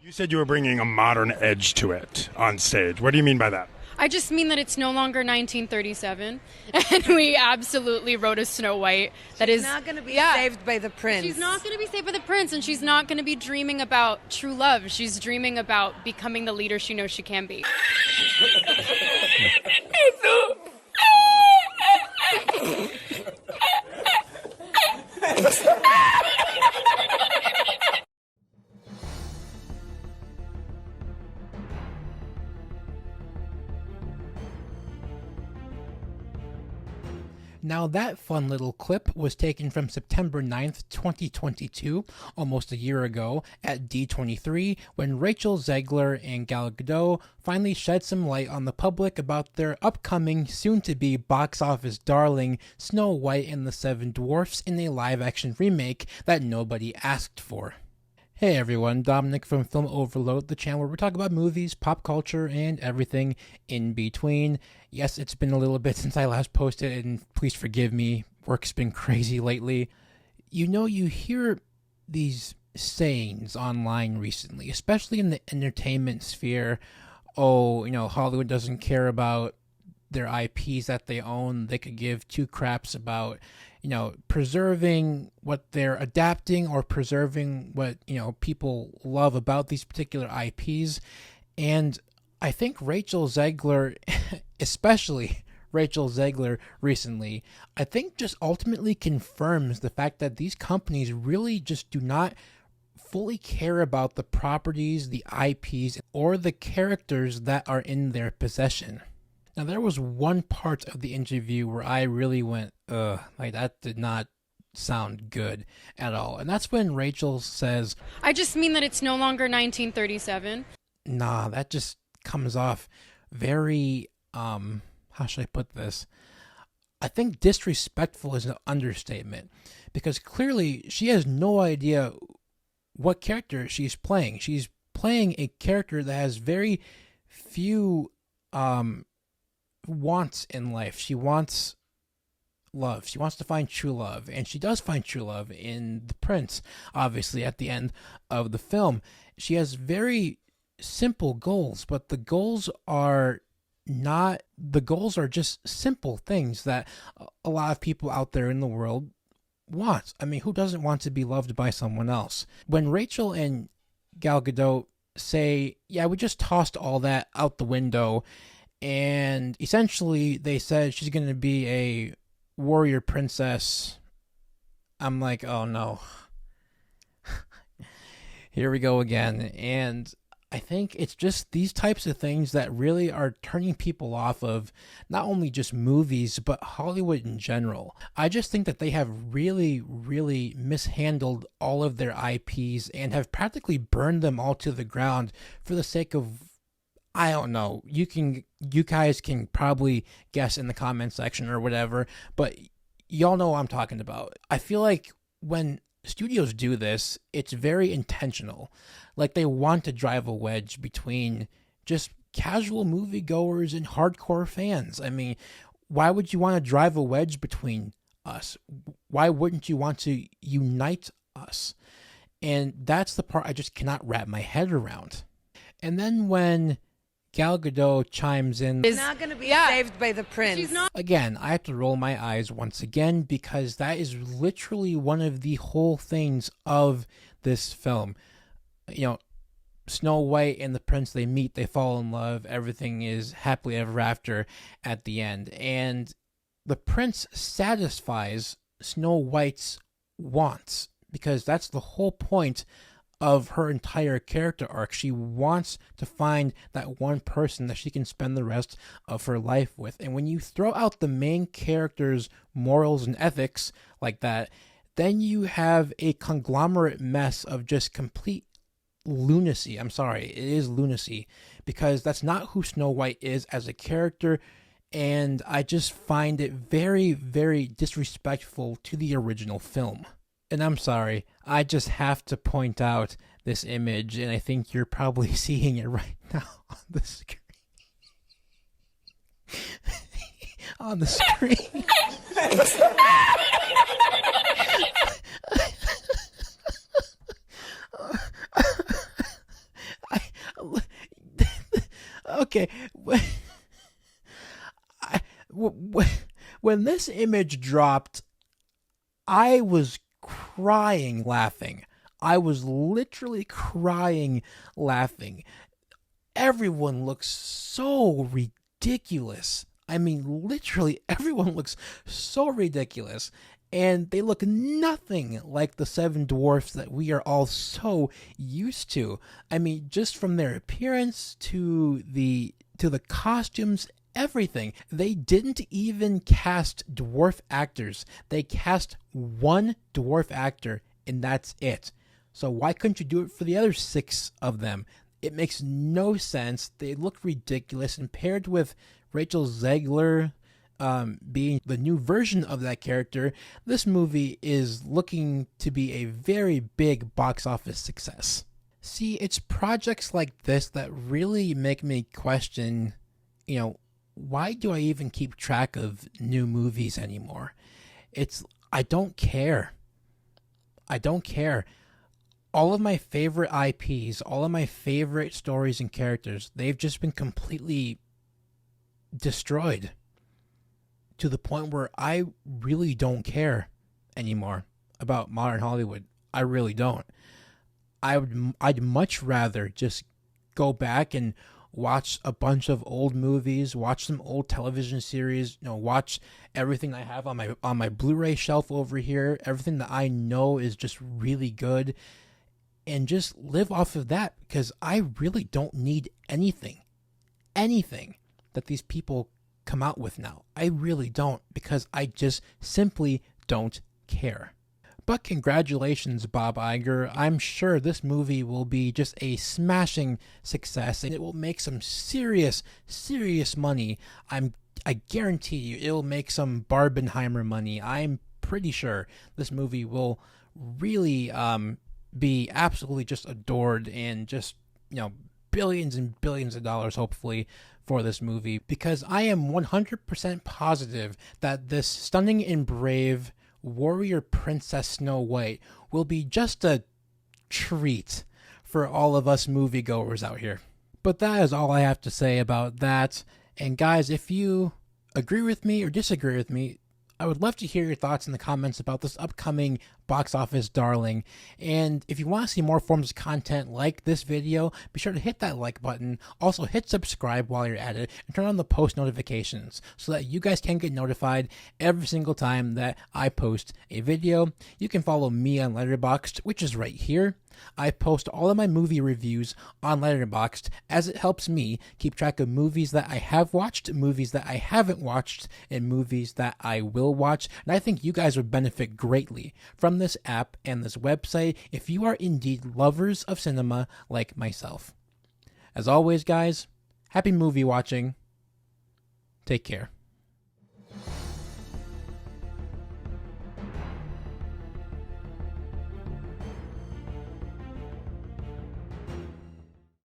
You said you were bringing a modern edge to it on stage. What do you mean by that? I just mean that it's no longer 1937, and we absolutely wrote a Snow White that She's is not going to be saved by the prince. She's not going to be saved by the prince, and she's not going to be dreaming about true love. She's dreaming about becoming the leader she knows she can be. Now that fun little clip was taken from September 9th, 2022, almost a year ago, at D23, when Rachel Zegler and Gal Gadot finally shed some light on the public about their upcoming, soon-to-be box office darling, Snow White and the Seven Dwarfs in a live-action remake that nobody asked for. Hey everyone, Dominic from Film Overload, the channel where we talk about movies, pop culture, and everything in between. Yes, it's been a little bit since I last posted, and please forgive me, work's been crazy lately. You know, you hear these sayings online recently, especially in the entertainment sphere. Oh, you know, Hollywood doesn't care about their IPs that they own. They could give two craps about, you know, preserving what they're adapting or preserving what, you know, people love about these particular IPs. And I think Rachel Zegler, especially Rachel Zegler recently, I think just ultimately confirms the fact that these companies really just do not fully care about the properties, the IPs, or the characters that are in their possession. Now, there was one part of the interview where I really went, like that did not sound good at all. And that's when Rachel says, I just mean that it's no longer 1937. Nah, that just comes off very, how should I put this? I think disrespectful is an understatement, because clearly she has no idea what character she's playing. She's playing a character that has very few, wants in life. She wants love. She wants to find true love, and she does find true love in the prince, obviously, at the end of the film. She has very simple goals, but the goals are just simple things that a lot of people out there in the world want. I mean, who doesn't want to be loved by someone else? When Rachel and Gal Gadot say, yeah, we just tossed all that out the window, and essentially they said she's going to be a warrior princess, I'm like, oh no. Here we go again. And I think it's just these types of things that really are turning people off of not only just movies, but Hollywood in general. I just think that they have really, really mishandled all of their IPs and have practically burned them all to the ground for the sake of, I don't know. You guys can probably guess in the comment section or whatever, but y'all know what I'm talking about. I feel like when studios do this, it's very intentional. Like they want to drive a wedge between just casual moviegoers and hardcore fans. I mean, why would you want to drive a wedge between us? Why wouldn't you want to unite us? And that's the part I just cannot wrap my head around. And then when Gal Gadot chimes in, She's not going to be saved by the prince. She's not. Again, I have to roll my eyes once again, because that is literally one of the whole things of this film. You know, Snow White and the prince, they meet, they fall in love, everything is happily ever after at the end. And the prince satisfies Snow White's wants, because that's the whole point of her entire character arc. She wants to find that one person that she can spend the rest of her life with. And when you throw out the main character's morals and ethics like that, then you have a conglomerate mess of just complete lunacy. I'm sorry, it is lunacy, because that's not who Snow White is as a character, and I just find it very, very disrespectful to the original film. And I'm sorry, I just have to point out this image, and I think you're probably seeing it right now on the screen. On the screen. Okay. When this image dropped, I was crying laughing. I was literally crying laughing. Everyone looks so ridiculous. I mean, literally, everyone looks so ridiculous. And they look nothing like the seven dwarfs that we are all so used to. I mean, just from their appearance to the costumes, everything. They didn't even cast dwarf actors. They cast one dwarf actor, and that's it. So why couldn't you do it for the other six of them? It makes no sense. They look ridiculous, and paired with Rachel Zegler being the new version of that character, this movie is looking to be a very big box office success. See, it's projects like this that really make me question, why do I even keep track of new movies anymore? I don't care. I don't care. All of my favorite IPs, all of my favorite stories and characters, they've just been completely destroyed to the point where I really don't care anymore about modern Hollywood. I really don't. I'd much rather just go back and watch a bunch of old movies, watch some old television series, watch everything I have on my Blu-ray shelf over here, everything that I know is just really good, and just live off of that, because I really don't need anything that these people come out with now. I really don't, because I just simply don't care. But congratulations, Bob Iger. I'm sure this movie will be just a smashing success, and it will make some serious money. I guarantee you it will make some Barbenheimer money. I'm pretty sure this movie will really be absolutely just adored, and just, billions and billions of dollars, hopefully, for this movie, because I am 100% positive that this stunning and brave warrior princess Snow White will be just a treat for all of us moviegoers out here. But that is all I have to say about that. And guys, if you agree with me or disagree with me, I would love to hear your thoughts in the comments about this upcoming box office darling. And if you want to see more forms of content like this video, be sure to hit that like button. Also hit subscribe while you're at it, and turn on the post notifications so that you guys can get notified every single time that I post a video. You can follow me on Letterboxd, which is right here. I post all of my movie reviews on Letterboxd, as it helps me keep track of movies that I have watched, movies that I haven't watched, and movies that I will watch. And I think you guys would benefit greatly from this app and this website if you are indeed lovers of cinema like myself. As always, guys, happy movie watching. Take care.